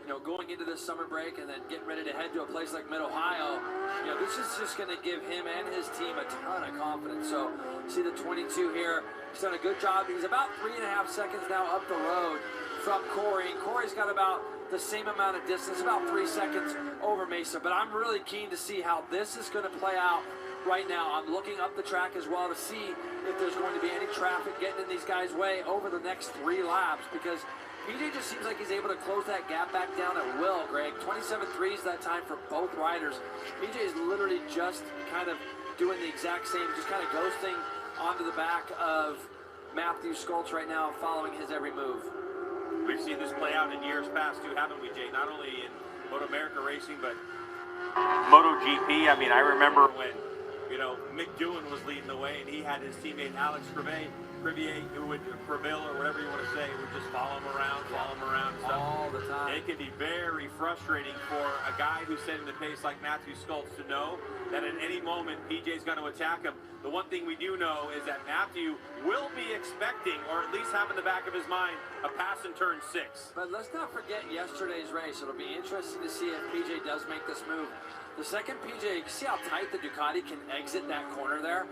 you know, going into this summer break and then getting ready to head to a place like Mid-Ohio, you know, this is just going to give him and his team a ton of confidence. So, see the 22 here. He's done a good job. He's about 3.5 seconds now up the road from Corey. Corey's got about the same amount of distance, about 3 seconds over Mesa. But I'm really keen to see how this is going to play out right now. I'm looking up the track as well to see if there's going to be any traffic getting in these guys' way over the next 3 laps, because PJ just seems like he's able to close that gap back down at will, Greg. 27.3 is that time for both riders. PJ is literally just kind of doing the exact same, just kind of ghosting onto the back of Matthew Skoltz right now, following his every move. We've seen this play out in years past too, haven't we, Jay? Not only in Moto America racing, but MotoGP. I mean, I remember when, you know, Mick Doohan was leading the way, and he had his teammate Alex Crevier, who would, Creville or whatever you want to say, would just follow him around. So all the time. it can be very frustrating for a guy who's setting the pace like Matthew Skoltz to know that at any moment PJ's going to attack him. The one thing we do know is that Matthew will be expecting, or at least have in the back of his mind, a pass in turn 6. But let's not forget yesterday's race. It'll be interesting to see if PJ does make this move. The second PJ, you see how tight the Ducati can exit that corner there?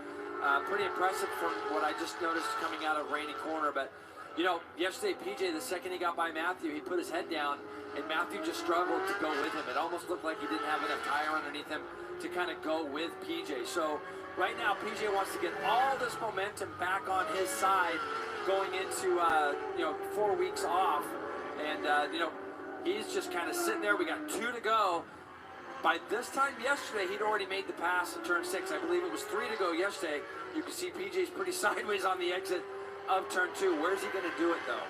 Pretty impressive from what I just noticed coming out of Rainy Corner. But, you know, yesterday PJ, the second he got by Matthew, he put his head down, and Matthew just struggled to go with him. It almost looked like he didn't have enough tire underneath him to kind of go with PJ. So right now, PJ wants to get all this momentum back on his side going into, 4 weeks off. And, he's just kind of sitting there. We got 2 to go. By this time yesterday, he'd already made the pass in turn 6. I believe it was 3 to go yesterday. You can see PJ's pretty sideways on the exit of turn 2. Where's he going to do it, though?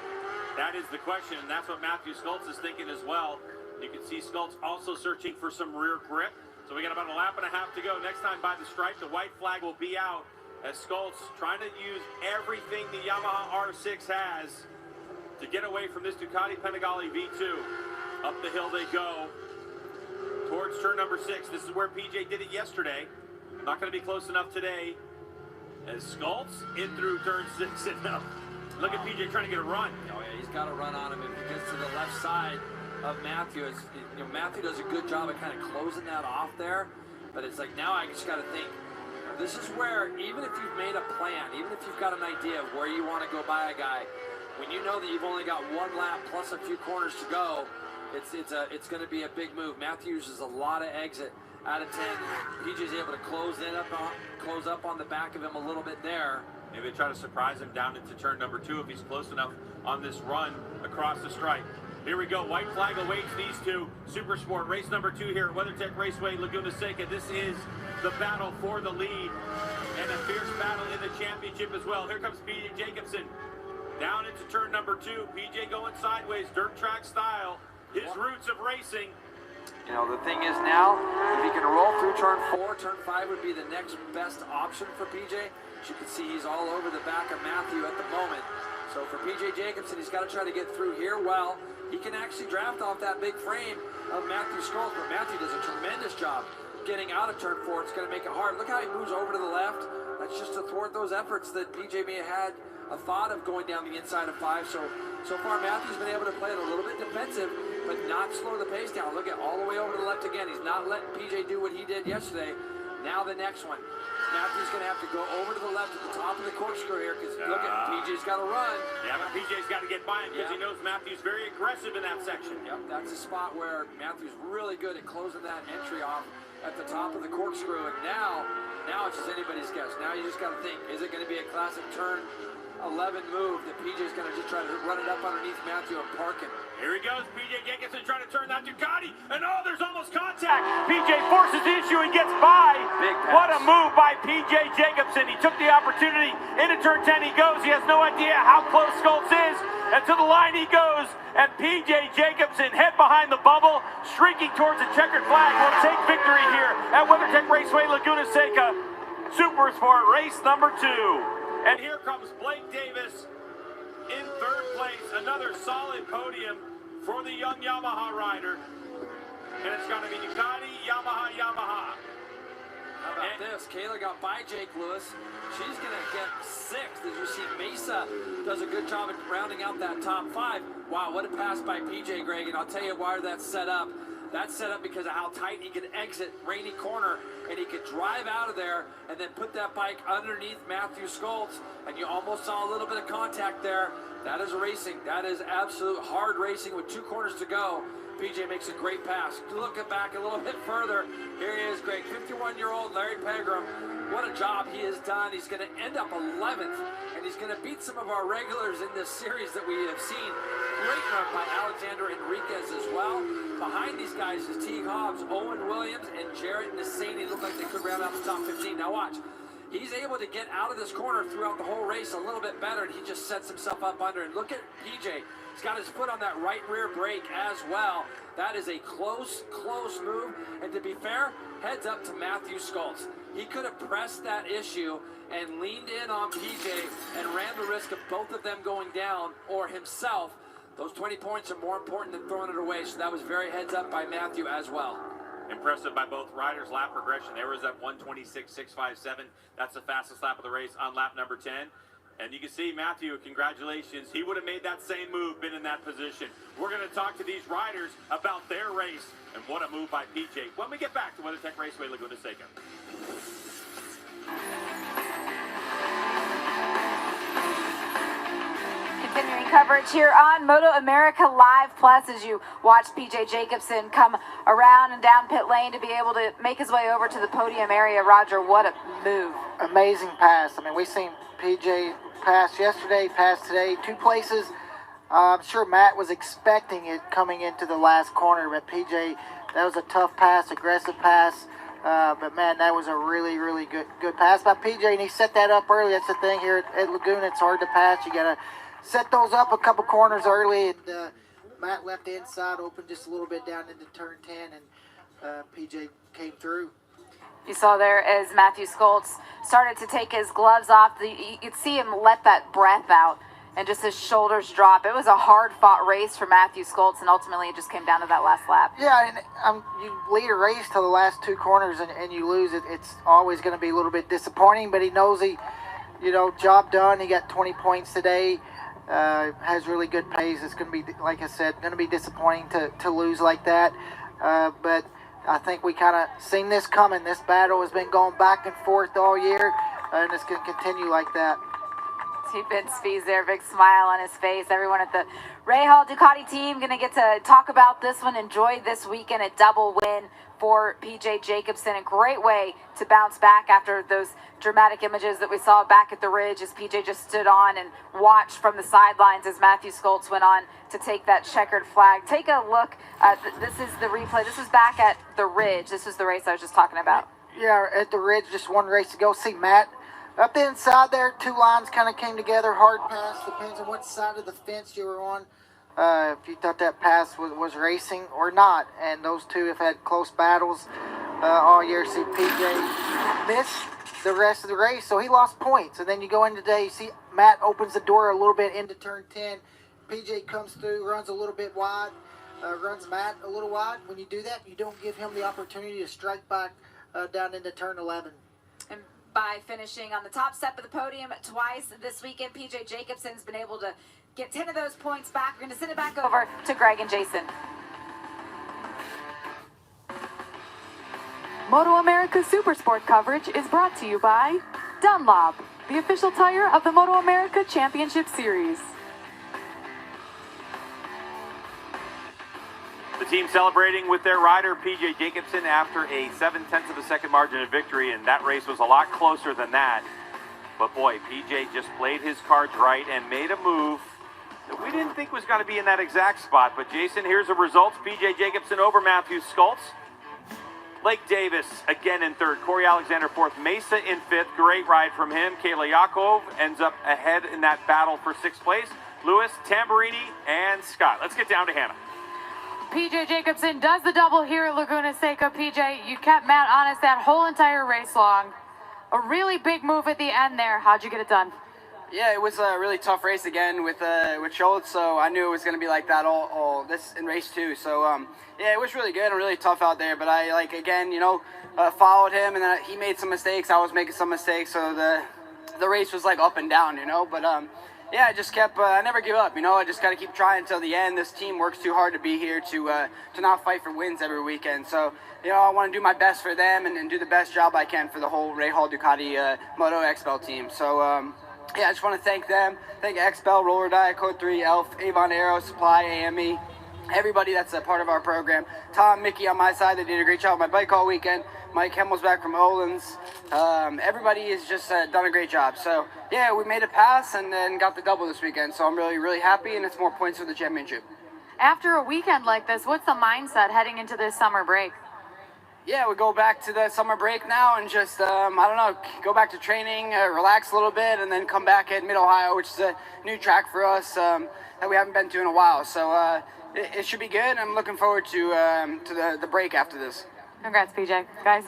That is the question, and that's what Matthew Skoltz is thinking as well. You can see Skoltz also searching for some rear grip. So we got about a lap and a half to go. Next time by the stripe, the white flag will be out as Skoltz trying to use everything the Yamaha R6 has to get away from this Ducati Panigale V2. Up the hill they go towards turn number 6. This is where PJ did it yesterday. Not going to be close enough today. As Skoltz in through turn 6. And look at PJ trying to get a run. Oh yeah, he's got to run on him. If he gets to the left side of Matthew, Matthew does a good job of kind of closing that off there. But it's like, now I just got to think, this is where, even if you've made a plan, even if you've got an idea of where you want to go by a guy, when you know that you've only got 1 lap plus a few corners to go, it's going to be a big move. Matthew uses a lot of exit out of 10. PJ's able to close up on the back of him a little bit there. Maybe they try to surprise him down into turn number 2 if he's close enough on this run across the stripe. Here we go. White flag awaits these two. Super Sport race number 2 here at WeatherTech Raceway, Laguna Seca. This is the battle for the lead and a fierce battle in the championship as well. Here comes PJ Jacobson down into turn number 2. PJ going sideways, dirt track style. His roots of racing. You know, the thing is now, if he can roll through turn 4, turn 5 would be the next best option for PJ. As you can see, he's all over the back of Matthew at the moment. So for PJ Jacobson, he's got to try to get through here well. He can actually draft off that big frame of Matthew Skoltz, but Matthew does a tremendous job getting out of turn 4. It's going to make it hard. Look how he moves over to the left. That's just to thwart those efforts that PJ may have had a thought of going down the inside of 5. So far, Matthew's been able to play it a little bit defensive, but not slow the pace down. Look at all the way over to the left again. He's not letting PJ do what he did yesterday. Now the next one. Matthew's going to have to go over to the left at the top of the corkscrew here, because look at PJ's got to run. Yeah, but PJ's got to get by him because he knows Matthew's very aggressive in that section. Yep, that's a spot where Matthew's really good at closing that entry off at the top of the corkscrew. And now it's just anybody's guess. Now you just got to think, is it going to be a classic turn 11 move that PJ's going to just try to run it up underneath Matthew and park him? Here he goes, PJ Jacobson trying to turn that Ducati, and there's almost contact. PJ forces the issue and gets by. Big pass. What a move by PJ Jacobson. He took the opportunity. Into turn 10 he goes. He has no idea how close Skoltz is. And to the line he goes. And PJ Jacobson, head behind the bubble, streaking towards the checkered flag, will take victory here at WeatherTech Raceway, Laguna Seca. Super Sport race number 2. And here comes Blake Davis in third place. Another solid podium for the young Yamaha rider. And it's going to be Ducati, Yamaha, Yamaha. How about this? Kayla got by Jake Lewis. She's going to get 6th. As you see, Mesa does a good job at rounding out that top 5. Wow, what a pass by PJ, Greg. And I'll tell you why that's set up. That's set up because of how tight he can exit Rainy Corner, and he could drive out of there and then put that bike underneath Matthew Skoltz. And you almost saw a little bit of contact there. That is racing. That is absolute hard racing with 2 corners to go. PJ makes a great pass. Looking back a little bit further, here he is, Greg. 51-year-old Larry Pegram. What a job he has done. He's going to end up 11th, and he's going to beat some of our regulars in this series that we have seen. Great run by Alexander Enriquez as well. Behind these guys is Teague Hobbs, Owen Williams, and Jarrett Nassani. Look like they could round out the top 15. Now watch. He's able to get out of this corner throughout the whole race a little bit better, and he just sets himself up under. And look at PJ. He's got his foot on that right rear brake as well. That is a close move. And to be fair, heads up to Matthew Skoltz. He could have pressed that issue and leaned in on PJ and ran the risk of both of them going down or himself. Those 20 points are more important than throwing it away. So that was very heads up by Matthew as well. Impressive by both riders. Lap progression. There was at 1:26.657. That's the fastest lap of the race on lap number 10. And you can see Matthew, congratulations. He would have made that same move, been in that position. We're going to talk to these riders about their race and what a move by PJ when we get back to WeatherTech Raceway, Laguna Seca. Continuing coverage here on Moto America Live Plus as you watch PJ Jacobson come around and down pit lane to be able to make his way over to the podium area. Roger, what a move. Amazing pass. I mean, we've seen PJ pass yesterday, pass today, 2 places. I'm sure Matt was expecting it coming into the last corner, but PJ, that was a tough pass, aggressive pass. But man, that was a really good pass by PJ, and he set that up early. That's the thing here at Laguna. It's hard to pass. You got to set those up a couple corners early, and Matt left the inside open just a little bit down into turn 10, and PJ came through. You saw there as Matthew Skoltz started to take his gloves off, you could see him let that breath out and just his shoulders drop. It was a hard-fought race for Matthew Skoltz, and ultimately it just came down to that last lap. Yeah, and you lead a race to the last 2 corners and you lose it. It's always going to be a little bit disappointing, but he knows job done. He got 20 points today. Has really good pace. It's going to be, like I said, going to be disappointing to lose like that. But I think we kind of seen this coming. This battle has been going back and forth all year, and it's going to continue like that. See Ben Spies there, big smile on his face. Everyone at the Ray Hall Ducati team going to get to talk about this one. Enjoy this weekend, a double win for PJ Jacobson. A great way to bounce back after those dramatic images that we saw back at the Ridge as PJ just stood on and watched from the sidelines as Matthew Skoltz went on to take that checkered flag. Take a look. This is the replay. This was back at the Ridge. This was the race I was just talking about. Yeah, at the Ridge, just one race to go. See Matt up the inside there. 2 lines kind of came together. Hard pass. Depends on what side of the fence you were on. If you thought that pass was racing or not. And those 2 have had close battles all year. See PJ miss the rest of the race, so he lost points. And then you go in today, you see Matt opens the door a little bit into turn 10. PJ comes through, runs a little bit wide, runs Matt a little wide. When you do that, you don't give him the opportunity to strike back down into turn 11. And by finishing on the top step of the podium twice this weekend, PJ Jacobson's been able to get 10 of those points back. We're going to send it back over to Greg and Jason. Moto America Supersport coverage is brought to you by Dunlop, the official tire of the Moto America Championship Series. The team celebrating with their rider, PJ Jacobson, after a 0.7 of a second margin of victory, and that race was a lot closer than that. But boy, PJ just played his cards right and made a move that we didn't think was going to be in that exact spot. But Jason, here's the results. PJ Jacobson over Matthew Skoltz. Blake Davis again in 3rd. Corey Alexander 4th. Mesa in 5th. Great ride from him. Kayla Yakov ends up ahead in that battle for 6th place. Lewis, Tamburini, and Scott. Let's get down to Hannah. PJ Jacobson does the double here at Laguna Seca. PJ, you kept Matt honest that whole entire race long. A really big move at the end there. How'd you get it done? Yeah, it was a really tough race again with Schultz, so I knew it was going to be like that all this in race 2. So yeah, it was really good and really tough out there. But I followed him, and then he made some mistakes. I was making some mistakes, so the race was like up and down, But yeah, I just kept. I never give up, I just got to keep trying until the end. This team works too hard to be here to not fight for wins every weekend. So I want to do my best for them and do the best job I can for the whole Ray Hall Ducati Moto XPEL team. So yeah, I just want to thank them. Thank XPEL, Roller Diet, Code 3, ELF, Avon Aero, Supply, AME, everybody that's a part of our program. Tom, Mickey on my side, they did a great job on my bike all weekend. Mike Hemmel's back from Olin's. Everybody has just done a great job. So yeah, we made a pass and then got the double this weekend. So I'm really, really happy, and it's more points for the championship. After a weekend like this, what's the mindset heading into this summer break? Yeah, we go back to the summer break now and just, go back to training, relax a little bit, and then come back at Mid-Ohio, which is a new track for us that we haven't been to in a while. So it should be good. I'm looking forward to the break after this. Congrats, PJ. Guys.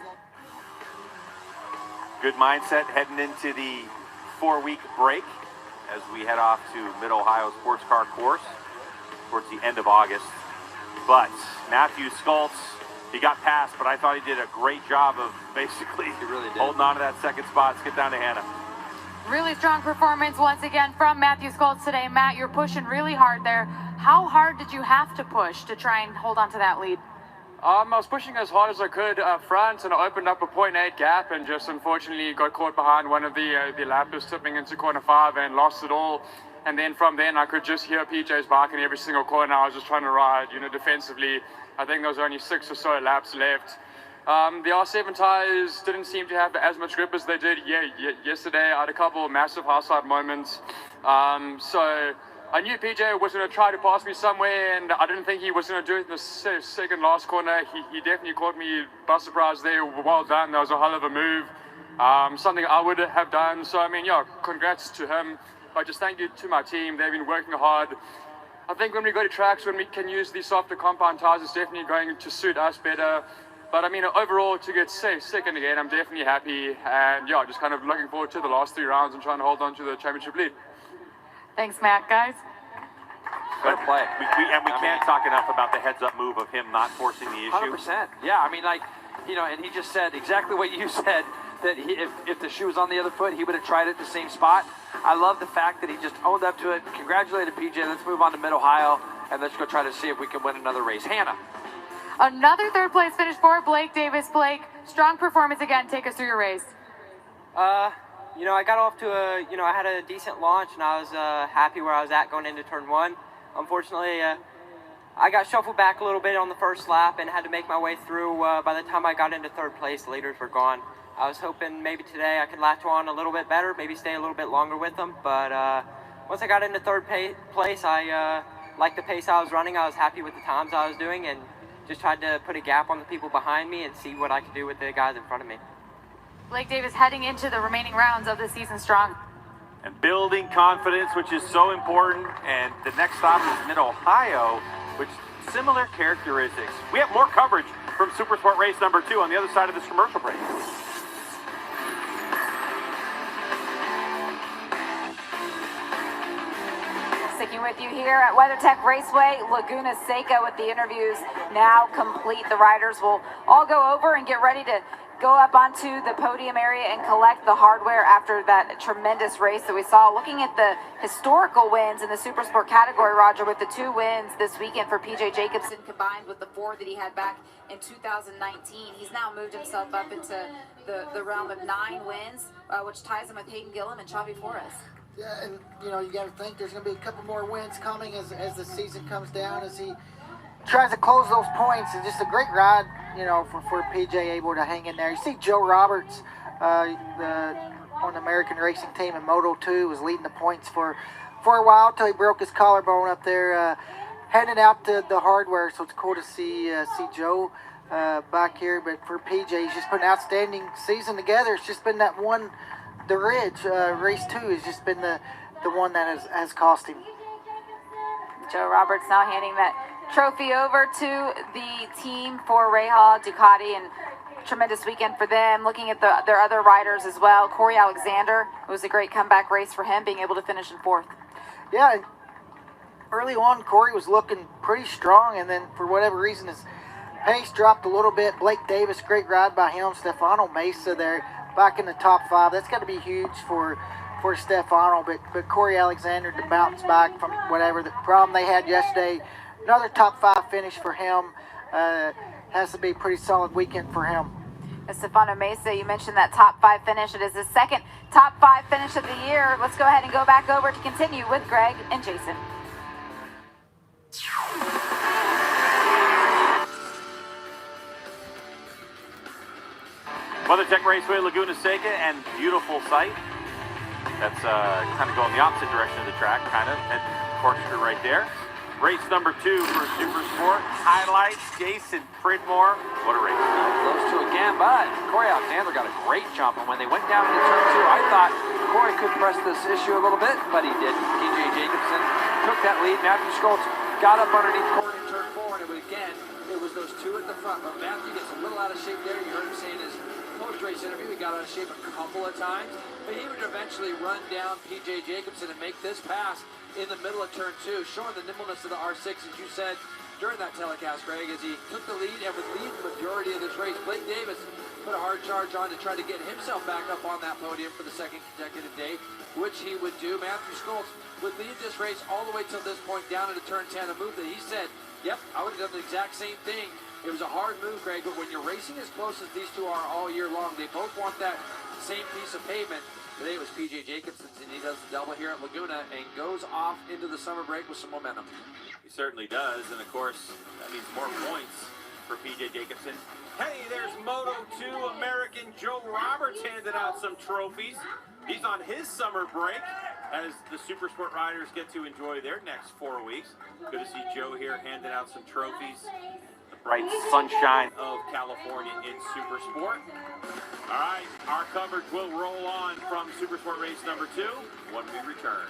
Good mindset heading into the 4-week break as we head off to Mid-Ohio Sports Car Course towards the end of August. But Matthew Schultz, he got passed, but I thought he did a great job of basically holding on to that second spot. Let's get down to Hannah. Really strong performance once again from Matthew Schultz today. Matt, you're pushing really hard there. How hard did you have to push to try and hold on to that lead? I was pushing as hard as I could up front, and I opened up a 0.8 gap, and just unfortunately got caught behind one of the lappers tipping into corner 5 and lost it all. And then from then I could just hear PJ's barking every single corner. I was just trying to ride, defensively. I think there was only 6 or so laps left. The R7 tires didn't seem to have as much grip as they did yesterday. I had a couple of massive high-side moments. So I knew PJ was going to try to pass me somewhere, and I didn't think he was going to do it in the second last corner. He definitely caught me by surprise there. Well done. That was a hell of a move. Something I would have done. So, congrats to him. But just thank you to my team. They've been working hard. I think when we go to tracks, when we can use these softer compound tires, it's definitely going to suit us better. But overall, to get second again, I'm definitely happy. And just kind of looking forward to the last 3 rounds and trying to hold on to the championship lead. Thanks, Matt. Guys. Good play. We can't talk enough about the heads-up move of him not forcing the issue. 100%. Yeah, and he just said exactly what you said, that if the shoe was on the other foot, he would have tried it at the same spot. I love the fact that he just owned up to it. Congratulated PJ. Let's move on to Mid-Ohio, and let's go try to see if we can win another race. Hannah. Another third place finish for Blake Davis. Blake, strong performance again. Take us through your race. I got off to I had a decent launch, and I was happy where I was at going into turn 1. Unfortunately, I got shuffled back a little bit on the first lap and had to make my way through. By the time I got into third place, the leaders were gone. I was hoping maybe today I could latch on a little bit better, maybe stay a little bit longer with them. But once I got into third place, I liked the pace I was running. I was happy with the times I was doing, and just tried to put a gap on the people behind me and see what I could do with the guys in front of me. Blake Davis heading into the remaining rounds of the season strong. And building confidence, which is so important. And the next stop is Mid-Ohio, which similar characteristics. We have more coverage from Supersport race number 2 on the other side of this commercial break. Sticking with you here at WeatherTech Raceway, Laguna Seca, with the interviews now complete. The riders will all go over and get ready to go up onto the podium area and collect the hardware after that tremendous race that we saw. Looking at the historical wins in the Supersport category, Roger, with the 2 wins this weekend for PJ Jacobson combined with the 4 that he had back in 2019, he's now moved himself up into the realm of 9 wins, which ties him with Hayden Gillum and Xavi Flores. Yeah, and you got to think there's going to be a couple more wins coming as the season comes down, as he tries to close those points. And just a great ride, for PJ, able to hang in there. You see Joe Roberts on the American racing team in Moto 2 was leading the points for a while till he broke his collarbone up there, handing out the hardware. So it's cool to see Joe back here. But for PJ, he's just put an outstanding season together. It's just been that one. The Ridge, race 2, has just been the one that has cost him. Joe Roberts now handing that trophy over to the team for Rahal Ducati, and tremendous weekend for them. Looking at their other riders as well, Corey Alexander, it was a great comeback race for him, being able to finish in 4th. Yeah, early on, Corey was looking pretty strong, and then for whatever reason, his pace dropped a little bit. Blake Davis, great ride by him. Stefano Mesa there, back in the top 5. That's got to be huge for Stefano, but Corey Alexander to bounce back from whatever the problem they had yesterday. Another top 5 finish for him. Has to be a pretty solid weekend for him. Stefano Mesa, you mentioned that top 5 finish. It is his second top 5 finish of the year. Let's go ahead and go back over to continue with Greg and Jason. WeatherTech Raceway, Laguna Seca, and beautiful sight. That's kind of going the opposite direction of the track, kind of at corkscrew right there. Race number 2 for Super Sport. Highlights, Jason Pridmore. What a race. Close to again, but Corey Alexander got a great jump. And when they went down into turn 2, I thought Corey could press this issue a little bit, but he didn't. PJ Jacobson took that lead. Matthew Schultz got up underneath Corey in turn 4, and it was those 2 at the front. But Matthew gets a little out of shape there. You heard him saying his post-race interview, he got out of shape a couple of times, but he would eventually run down PJ Jacobson and make this pass in the middle of turn 2, showing the nimbleness of the R6, as you said during that telecast, Greg, as he took the lead and would lead the majority of this race. Blake Davis put a hard charge on to try to get himself back up on that podium for the second consecutive day, which he would do. Matthew Schultz would lead this race all the way till this point down into turn 10, a move that he said, yep, I would have done the exact same thing. It was a hard move, Greg, but when you're racing as close as these 2 are all year long, they both want that same piece of pavement. Today it was PJ Jacobson, and he does the double here at Laguna and goes off into the summer break with some momentum. He certainly does, and of course, that means more points for PJ Jacobson. Hey, there's Moto2 American Joe Roberts handing out some trophies. He's on his summer break as the Super Sport riders get to enjoy their next 4 weeks. Good to see Joe here handing out some trophies. The bright sunshine of California in Super Sport. All right, our coverage will roll on from Super Sport race number 2 when we return.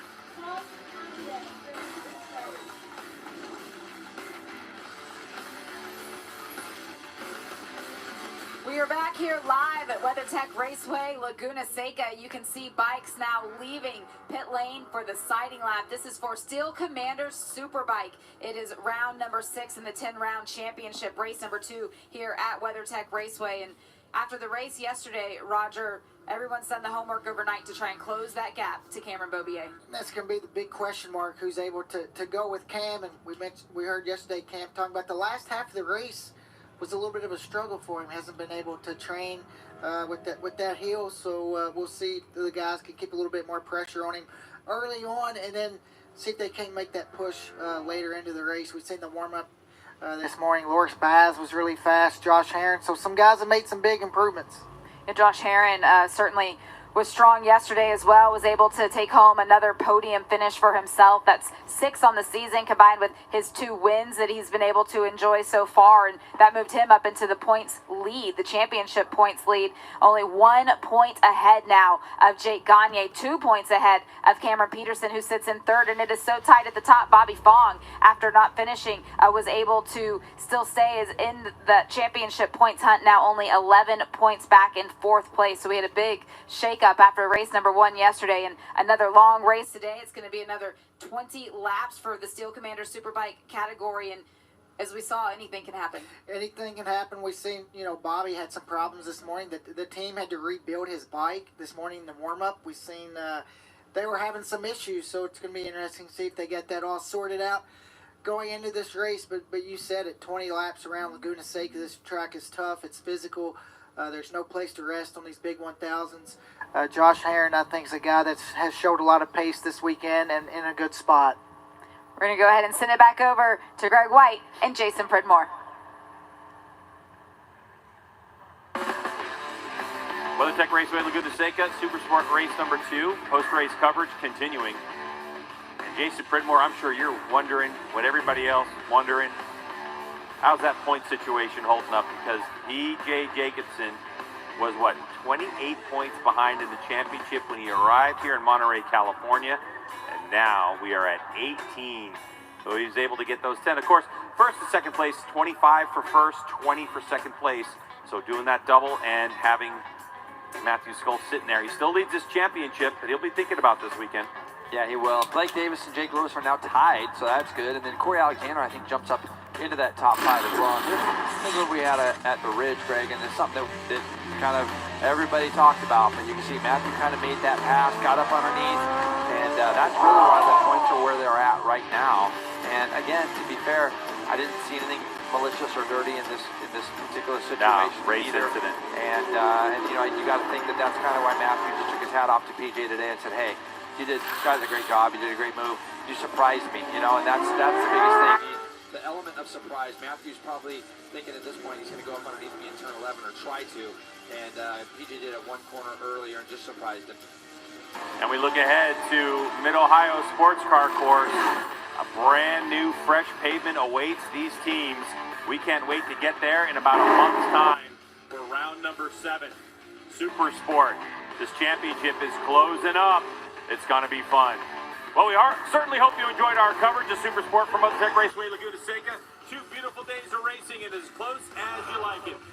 We are back here live at WeatherTech Raceway, Laguna Seca. You can see bikes now leaving pit lane for the sighting lap. This is for Steel Commander's Superbike. It is round number 6 in the 10-round championship, race number 2 here at WeatherTech Raceway. And after the race yesterday, Roger, everyone's done the homework overnight to try and close that gap to Cameron Beaubier. That's going to be the big question mark, who's able to go with Cam. And we heard yesterday Cam talking about the last half of the race was a little bit of a struggle for him. Hasn't been able to train with that heel, so we'll see if the guys can keep a little bit more pressure on him early on, and then see if they can make that push later into the race. We've seen the warm-up this morning. Loris Baz was really fast, Josh Herron, so some guys have made some big improvements. Yeah, Josh Herron certainly was strong yesterday as well, was able to take home another podium finish for himself. That's 6 on the season, combined with his 2 wins that he's been able to enjoy so far, and that moved him up into the points lead, the championship points lead. Only 1 point ahead now of Jake Gagne, 2 points ahead of Cameron Peterson, who sits in 3rd, and it is so tight at the top. Bobby Fong, after not finishing, was able to still stay as in the championship points hunt, now only 11 points back in 4th place. So we had a big shakeup after race number 1 yesterday, and another long race today. It's going to be another 20 laps for the Steel Commander Superbike category, and as we saw, anything can happen. Anything can happen. We've seen, Bobby had some problems this morning. The team had to rebuild his bike this morning in the warm-up. We've seen they were having some issues, so it's going to be interesting to see if they get that all sorted out going into this race. But you said it, 20 laps around Laguna Seca. This track is tough. It's physical. There's no place to rest on these big 1000s. Josh Herron, I think, is a guy that has showed a lot of pace this weekend and in a good spot. We're going to go ahead and send it back over to Greg White and Jason Pridmore. WeatherTech Raceway, Laguna Seca, Super Sport race number 2, post-race coverage continuing. And Jason Pridmore, I'm sure you're wondering what everybody else wondering. How's that point situation holding up? Because PJ Jacobson was, 28 points behind in the championship when he arrived here in Monterey, California. And now we are at 18 So he's able to get those 10. Of course, first and second place, 25 for first, 20 for second place. So doing that double and having Matthew Skoltz sitting there. He still leads this championship, but he'll be thinking about this weekend. Yeah, he will. Blake Davis and Jake Lewis are now tied, so that's good. And then Corey Alexander, I think, jumps up into that top 5 as well. And this is what we had at the Ridge, Greg, and it's something that kind of everybody talked about. But you can see Matthew kind of made that pass, got up underneath, and that's really why the points are where they're at right now. And again, to be fair, I didn't see anything malicious or dirty in this particular situation. No, race either. incident. And you know, you got to think that that's kind of why Matthew just took his hat off to PJ today and said, "Hey, you did, guys, a great job. You did a great move. You surprised me." You know, and that's the biggest thing. The element of surprise. Matthew's probably thinking at this point he's going to go up underneath me and turn 11 or try to. And PJ did it one corner earlier and just surprised him. And we look ahead to Mid-Ohio Sports Car Course. A brand new, fresh pavement awaits these teams. We can't wait to get there in about a month's time for round number 7. Super Sport. This championship is closing up. It's going to be fun. Well, we certainly hope you enjoyed our coverage of Super Sport from Tech Raceway Laguna Seca. 2 beautiful days of racing and as close as you like it.